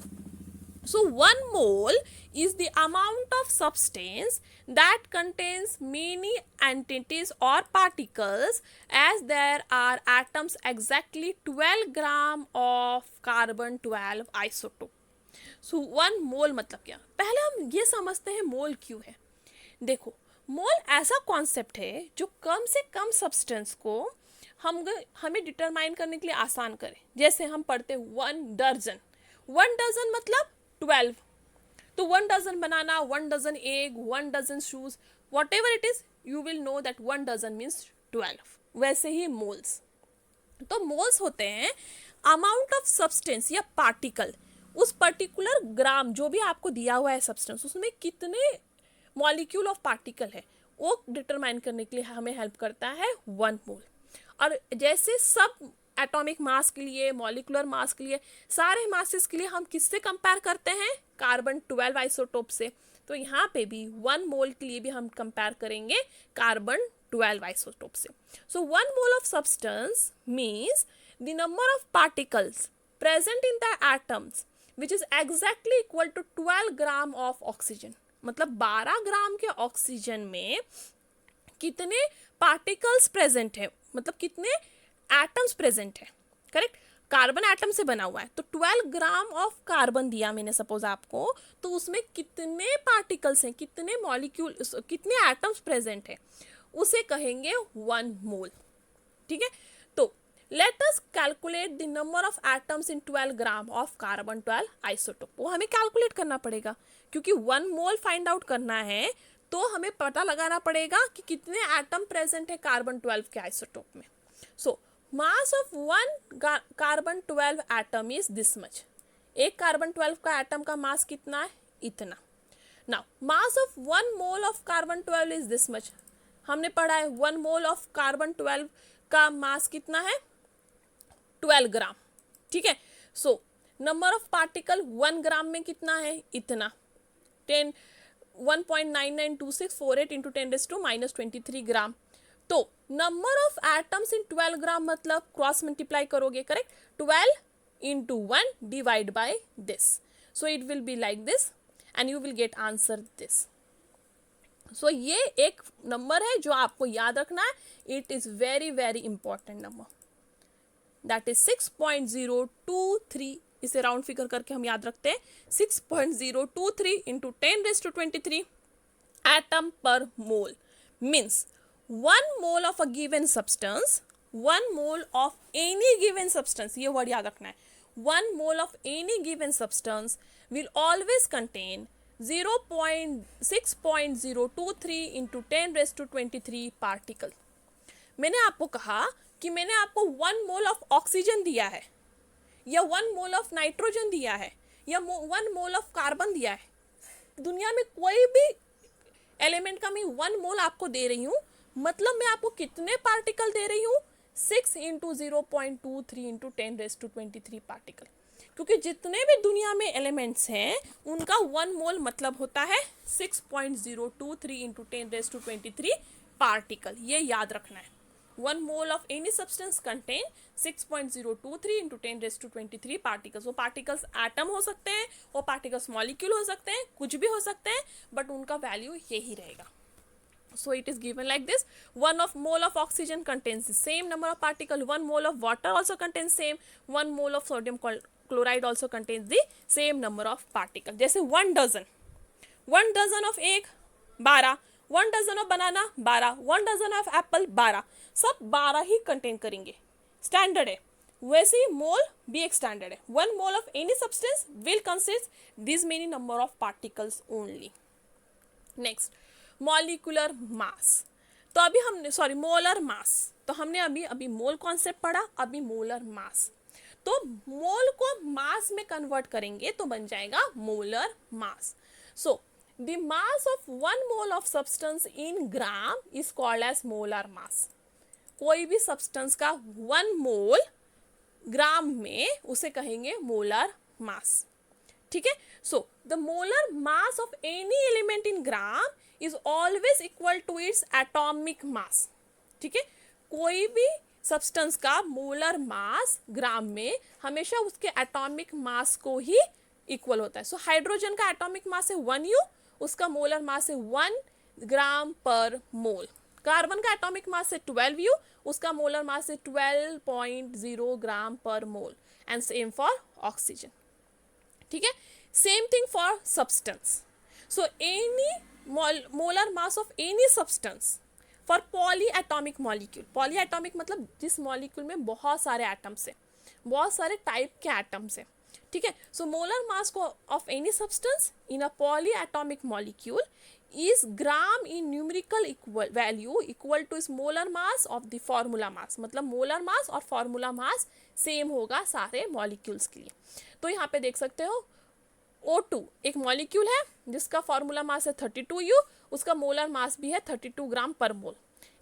So 1 mole is the amount of substance that contains many entities or particles, as there are atoms exactly 12 gram of carbon 12 isotope. So 1 mole मतलब क्या? पहले हम ये समझते हैं मोल क्यों है. देखो, मोल ऐसा कॉन्सेप्ट है जो कम से कम सब्सटेंस को हमें डिटरमाइन करने के लिए आसान करे. जैसे हम पढ़ते 1 डजन, 1 डजन मतलब 12, तो 1 dozen banana, 1 dozen egg, 1 dozen shoes, whatever it is, you will know that 1 dozen means 12. वैसे ही मोल्स, तो मोल्स होते हैं अमाउंट ऑफ सब्सटेंस या पार्टिकल, उस पर्टिकुलर ग्राम जो भी आपको दिया हुआ है सब्सटेंस, उसमें कितने मॉलिक्यूल ऑफ पार्टिकल है वो डिटरमाइन करने के लिए हमें हेल्प करता है 1 मोल. और जैसे सब एटॉमिक मास के लिए, मॉलिकुलर मास के लिए, सारे मासेस के लिए हम किससे कंपेयर करते हैं, कार्बन 12 आइसोटोप से. तो यहाँ पे भी 1 मोल के लिए भी हम कंपेयर करेंगे कार्बन 12 आइसोटोप से. So 1 mole of substance means the number of particles present in the atoms which is exactly equal to 12 gram of oxygen. मतलब 12 ग्राम के ऑक्सीजन में कितने पार्टिकल्स प्रेजेंट है, मतलब कितने एटम्स प्रेजेंट है. करेक्ट, कार्बन एटम से बना हुआ है, तो 12 ग्राम ऑफ कार्बन दिया मैंने सपोज आपको, तो उसमें कितने पार्टिकल्स हैं, कितने मॉलिक्यूल, कितने एटम्स प्रेजेंट है, उसे कहेंगे 1 मोल. ठीक है, तो let us calculate the number of atoms in 12 gram of carbon 12 isotope. वो हमें कैलकुलेट करना पड़ेगा, क्योंकि 1 मोल फाइंड आउट करना है तो हमें पता लगाना पड़ेगा कि कितने एटम प्रेजेंट है कार्बन 12 के आइसोटोप में. So mass of 1 carbon 12 atom is this much. एक कार्बन 12 का एटम का मास कितना है, इतना. Now mass of 1 mole of carbon 12 is this much. हमने पढ़ा है 1 मोल ऑफ कार्बन 12 का मास कितना है, 12 ग्राम. ठीक है, so number of particle 1 gram में कितना है, इतना. 1.992648 इंटू 10⁻⁻23 ग्राम. तो number of atoms in 12 gram मतलब क्रॉस मल्टीप्लाई करोगे, correct, 12 into 1 divide by this. So it will be like this and you will get answer this. सो ये एक नंबर है जो आपको याद रखना है. It is very very important number, that is 6.023. इसे राउंड फिगर करके हम याद रखते हैं, 6.023 into 10⁻23 atom per mole. Means 1 mole of a given substance, 1 mole of any given substance, ये वर्ड याद रखना है, 1 mole of any given substance will always contain 0.6.023 into 10⁻23 particle. मैंने आपको कहा कि मैंने आपको 1 मोल ऑफ ऑक्सीजन दिया है, या 1 मोल ऑफ नाइट्रोजन दिया है, या 1 मोल ऑफ कार्बन दिया है। दुनिया में कोई भी एलिमेंट का मैं 1 मोल आपको दे रही हूँ, मतलब मैं आपको कितने पार्टिकल दे रही हूँ, 6 इंटू 0.23 इंटू 10⁻23 पार्टिकल। क्योंकि जितने भी दुनिया में एलिमेंट्स हैं उनका 1 मोल मतलब होता है 6.023 इंटू 10⁻23 पार्टिकल। ये याद रखना है। 1 mole of any substance contain 6.023 into 10⁻23 particles. वो पार्टिकल्स एटम हो सकते हैं, वो पार्टिकल्स मॉलिक्यूल हो सकते हैं, कुछ भी हो सकते हैं, बट उनका वैल्यू यही रहेगा। So it is given like this: 1 mole of oxygen contains the same number of particles. 1 mole of water also contains same. 1 mole of sodium chloride also contains the same number of particles. जैसे 1 dozen, 1 dozen of egg 12, 1 dozen of banana 12, 1 dozen of apple 12, सब 12 ही contain करेंगे। Standard है, वैसे ही मोल भी एक standard है। 1 mole of any substance will consist this many number of particles only. Next, molecular mass. तो अभी हमने मोलर मास, तो हमने अभी मोल कॉन्सेप्ट पढ़ा, अभी मोलर मास। तो मोल को मास में कन्वर्ट करेंगे तो बन जाएगा molar mass. So the mass of 1 mole of substance in gram is called as molar mass. कोई भी सब्सटेंस का 1 मोल ग्राम में उसे कहेंगे मोलर मास। ठीक है। So the molar mass of any element in gram is always equal to its atomic mass. ठीक है, कोई भी सब्सटेंस का मोलर मास ग्राम में हमेशा उसके एटॉमिक मास को ही इक्वल होता है। सो हाइड्रोजन का एटॉमिक मास है 1U, उसका मोलर मास है 1 ग्राम पर मोल। कार्बन का एटॉमिक मास है 12U, उसका मोलर मास है 12.0 gram per mole. And same for oxygen. ठीक है, same thing for substance. So any molar mass of any substance for polyatomic molecule. Polyatomic मतलब जिस molecule में बहुत सारे एटम्स हैं, बहुत सारे टाइप के एटम्स हैं। ठीक है, so molar mass of any substance in a polyatomic molecule is gram in numerical value equal to is molar mass of the formula mass। मतलब मोलर मास और फॉर्मूला मास सेम होगा सारे molecules के लिए। तो यहाँ पे देख सकते हो O2 एक मॉलिक्यूल है जिसका फॉर्मूला मास है 32U, उसका मोलर मास भी है 32 ग्राम पर मोल।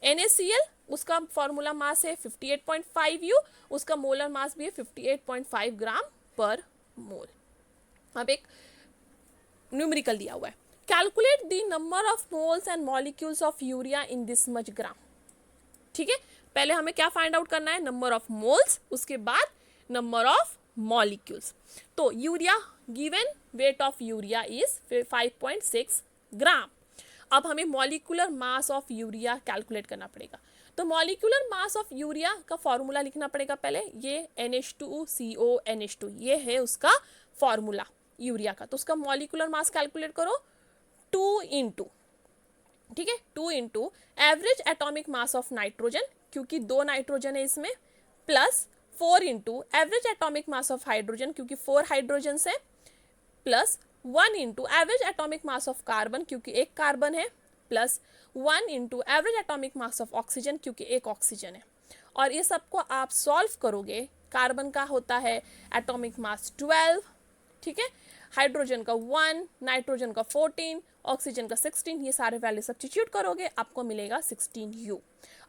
NaCl उसका फॉर्मूला मास है 58.5U, उसका मोलर मास भी है 58.5 ग्राम पर मोल। अब एक न्यूमेरिकल दिया हुआ है, calculate the number of moles and molecules of urea in this much ग्राम। ठीक है, पहले हमें क्या फाइंड आउट करना है, नंबर ऑफ मोल्स, उसके बाद नंबर ऑफ मॉलिक्यूल्स। तो urea given weight of urea is 5.6 ग्राम। अब हमें molecular mass of urea calculate करना पड़ेगा। तो मॉलिक्यूलर मास ऑफ यूरिया का फॉर्मूला लिखना पड़ेगा पहले, ये NH2CONH2 ये है उसका फॉर्मूला यूरिया का। तो उसका मॉलिक्यूलर मास कैलकुलेट करो 2 इंटू, ठीक है, 2 into average atomic mass of nitrogen, क्योंकि 2 नाइट्रोजन है इसमें, plus 4 into average atomic mass of hydrogen, क्योंकि 4 हाइड्रोजन है, plus 1 into average atomic mass of carbon, क्योंकि 1 कार्बन है, plus 1 into average atomic mass of oxygen, क्योंकि 1 ऑक्सीजन है। और ये सबको आप सॉल्व करोगे, कार्बन का होता है एटॉमिक मास 12, ठीक है, हाइड्रोजन का 1, नाइट्रोजन का 14, ऑक्सीजन का 16, ये सारे वैल्यू सब्स्टिट्यूट करोगे आपको मिलेगा 16U।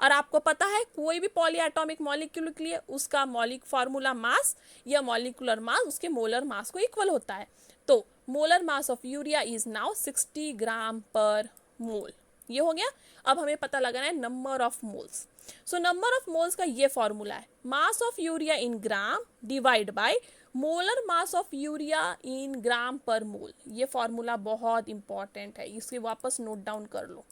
और आपको पता है कोई भी पॉलीएटॉमिक मॉलिक्यूल के लिए उसका फॉर्मूला मास या मॉलिक्यूलर मास उसके मोलर मास को इक्वल होता है। तो molar mass of urea is now 60 gram per mole. ये हो गया। अब हमें पता लगाना है number of moles. So number of moles का ये फॉर्मूला है, mass of urea in gram divide by molar mass of urea in gram per mole. ये फॉर्मूला बहुत इंपॉर्टेंट है, इसे वापस नोट डाउन कर लो,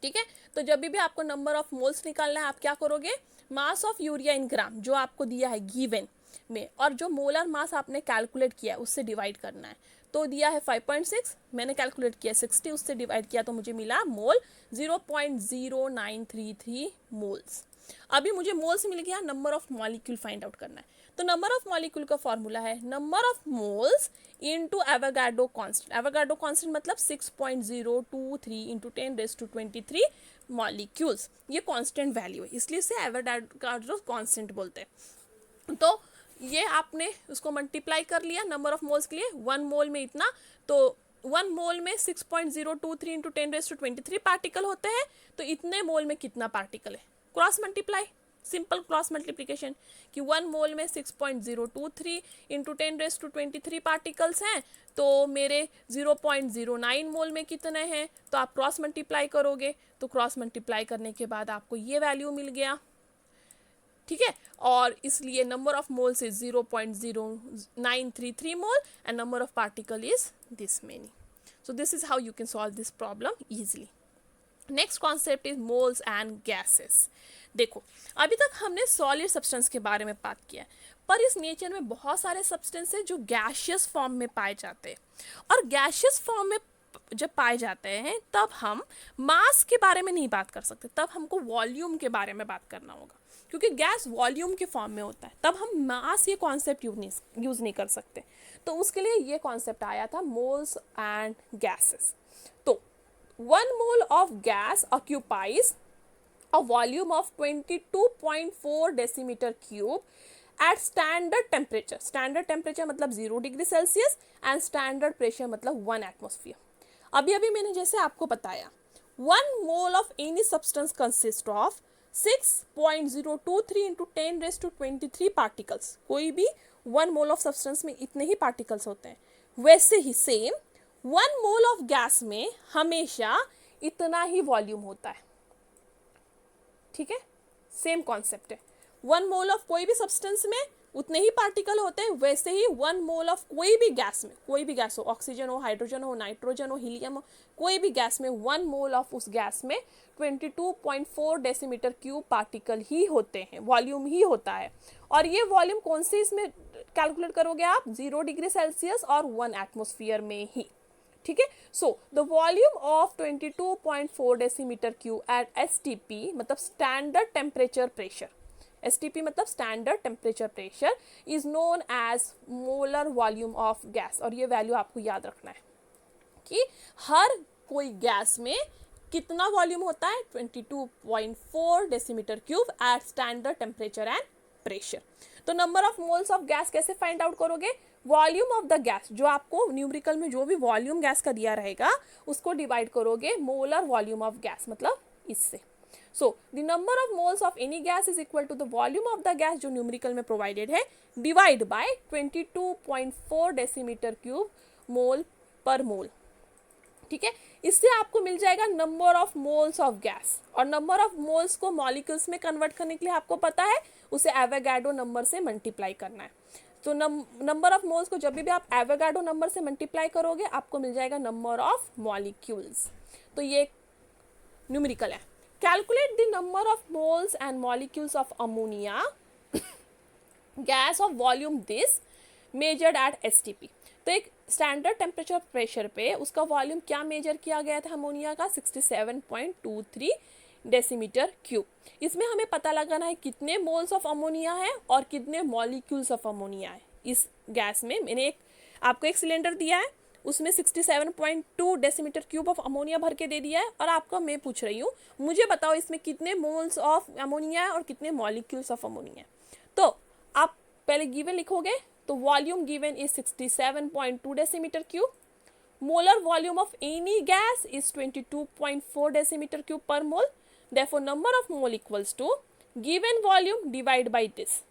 ठीक है। तो जब भी आपको नंबर ऑफ मोल्स निकालना है आप क्या करोगे, मास ऑफ यूरिया इन ग्राम जो आपको दिया है गिवन में, और जो मोलर मास आपने कैलकुलेट किया है उससे डिवाइड करना है। तो दिया है 5.6, मैंने कैलकुलेट किया 60, उससे डिवाइड किया तो मुझे मिला मोल 0.0933 मोल्स। अभी मुझे मोल्स मिल गया, number of molecule find out करना है। तो नंबर ऑफ मॉलिक्यूल का फॉर्मूला है number of moles into Avogadro constant. Avogadro constant मतलब 6.023 इंटू 10⁻23 मॉलिक्यूल्स। ये कांस्टेंट वैल्यू है, इसलिए इसे एवोगाड्रो कांस्टेंट बोलते हैं। तो ये आपने उसको मल्टीप्लाई कर लिया नंबर ऑफ मोल्स के लिए, 1 मोल में इतना, तो 1 मोल में 6.023 इंटू 10⁻23 पार्टिकल होते हैं, तो इतने मोल में कितना पार्टिकल है, cross multiply, simple cross multiplication कि 1 मोल में 6.023 इंटू 10⁻23 पार्टिकल्स हैं, तो मेरे 0.09 मोल में कितने हैं, तो आप क्रॉस मल्टीप्लाई करोगे, तो क्रॉस मल्टीप्लाई करने के बाद आपको ये वैल्यू मिल गया, ठीक है। और इसलिए number of moles is 0.0933 mole and number of particle is this many. So this is how you can solve this problem easily. Next concept is moles and gases. देखो, अभी तक हमने सॉलिड सब्सटेंस के बारे में बात किया है, पर इस नेचर में बहुत सारे सब्सटेंस है जो गैशियस फॉर्म में पाए जाते हैं, और गैशियस फॉर्म में जब पाए जाते हैं तब हम मास के बारे में नहीं बात कर सकते, तब हमको वॉल्यूम के बारे में बात करना होगा, क्योंकि गैस वॉल्यूम के फॉर्म में होता है, तब हम मास ये कॉन्सेप्ट यूज नहीं कर सकते। तो उसके लिए ये कॉन्सेप्ट आया था मोल्स एंड गैसेस। तो 1 mole of gas occupies a volume of 22.4 decimeter cube at standard temperature. Standard temperature मतलब 0 degree Celsius and standard pressure मतलब 1 एटमॉस्फेयर। अभी मैंने जैसे आपको बताया 1 mole of any substance consists of 6.023 into 10⁻23 particles। कोई भी 1 mole of substance में इतने ही particles होते हैं। वैसे ही सेम 1 मोल ऑफ गैस में हमेशा इतना ही वॉल्यूम होता है, ठीक है, सेम कॉन्सेप्ट है। 1 मोल ऑफ कोई भी सब्सटेंस में उतने ही पार्टिकल होते हैं, वैसे ही 1 मोल ऑफ कोई भी गैस में, कोई भी गैस हो, ऑक्सीजन हो, हाइड्रोजन हो, नाइट्रोजन हो, हीलियम हो, कोई भी गैस में 1 मोल ऑफ उस गैस में 22.4 डेसीमीटर क्यूब पार्टिकल ही होते हैं, वॉल्यूम ही होता है। और ये वॉल्यूम कौन से इसमें कैलकुलेट करोगे आप, 0 डिग्री सेल्सियस और 1 एटमॉस्फेयर में ही, ठीक है। So the volume of 22.4 decimetre cube at STP मतलब स्टैंडर्ड टेम्परेचर प्रेशर, एसटीपी मतलब standard temperature pressure is known as molar volume of gas. और ये वैल्यू आपको याद रखना है कि हर कोई गैस में कितना वॉल्यूम होता है, 22.4 decimetre cube at standard temperature and pressure. तो number of moles of gas कैसे फाइंड आउट करोगे, वॉल्यूम ऑफ द गैस, जो आपको न्यूमेरिकल में जो भी वॉल्यूम गैस का दिया रहेगा उसको डिवाइड करोगे मोलर वॉल्यूम ऑफ गैस मतलब इससे। So the number of moles of any gas is equal to the volume of the gas जो न्यूमेरिकल में प्रोवाइडेड है divide by 22.4 decimetre cube mole per mole, ठीक है। इससे आपको मिल जाएगा number of moles of gas, और नंबर ऑफ मोल्स को मॉलिक्यूल्स में कन्वर्ट करने के लिए आपको पता है उसे एवोगाड्रो नंबर से मल्टीप्लाई करना है। तो नंबर ऑफ मोल्स को जब भी आप एवोगाड्रो नंबर से मल्टीप्लाई करोगे आपको मिल जाएगा नंबर ऑफ मॉलिक्यूल्स। तो ये न्यूमेरिकल है। Calculate the number of moles and molecules of ammonia gas off volume this measured eight STP. तो एक स्टैंडर्ड टेम्परेचर प्रेशर पे उसका वॉल्यूम क्या मेजर किया गया था अमोनिया का, 67.23 डेसीमीटर क्यूब। इसमें हमें पता लगाना है कितने मोल्स ऑफ अमोनिया है और कितने मॉलिक्यूल्स ऑफ अमोनिया है इस गैस में। मैंने आपको एक सिलेंडर दिया है उसमें 67.2 डेसीमीटर क्यूब ऑफ अमोनिया भर के दे दिया है, और आपको मैं पूछ रही हूँ मुझे बताओ इसमें कितने मोल्स ऑफ अमोनिया है और कितने मॉलिक्यूल्स ऑफ अमोनिया है। तो आप पहले गिवन लिखोगे, तो volume given is 67.2 decimetre cube, molar volume of any gas is 22.4 decimetre cube पर मोल, therefore number of mole equals to given volume divide by this,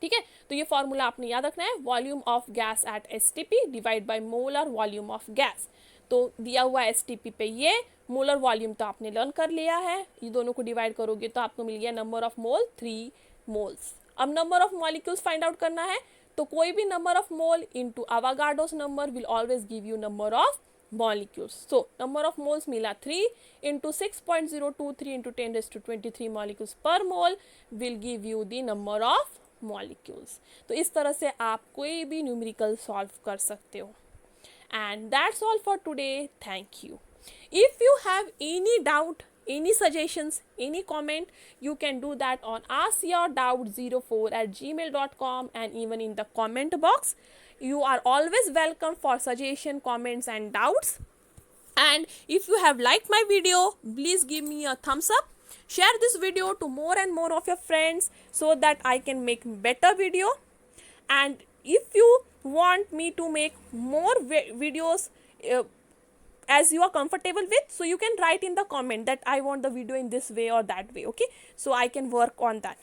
ठीक है। तो ये फॉर्मूला आपने याद रखना है, volume of gas at STP divide by molar volume of gas. तो दिया हुआ एसटीपी पे ये मोलर वॉल्यूम तो आपने लर्न कर लिया है, ये दोनों को डिवाइड करोगे तो आपको मिल गया नंबर ऑफ मोल 3 मोल्स। अब number of molecules find out करना है, तो कोई भी number of mole into Avogadro's number will always give you number of molecules. So number of moles मिला 3 into 6.023 into 10⁻23 molecules per mole will give you the number of molecules. तो इस तरह से आप कोई भी न्यूमेरिकल सॉल्व कर सकते हो। And that's all for today. Thank you. If you have any doubt, any suggestions, any comment, you can do that on askyourdoubt04@gmail.com, and even in the comment box. You are always welcome for suggestion, comments and doubts. And if you have liked my video, please give me a thumbs up. Share this video to more and more of your friends so that I can make better video. And if you want me to make more videos as you are comfortable with, so you can write in the comment that I want the video in this way or that way, okay? So I can work on that.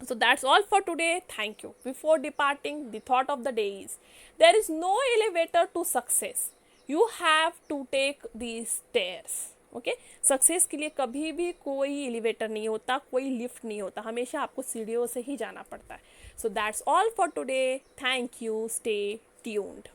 So that's all for today. Thank you. Before departing, the thought of the day is, there is no elevator to success. You have to take these stairs. Okay success के लिए कभी भी कोई elevator नहीं होता, कोई lift नहीं होता, हमेशा आपको सीढ़ियों से ही जाना पड़ता है. So that's all for today. Thank you. Stay tuned.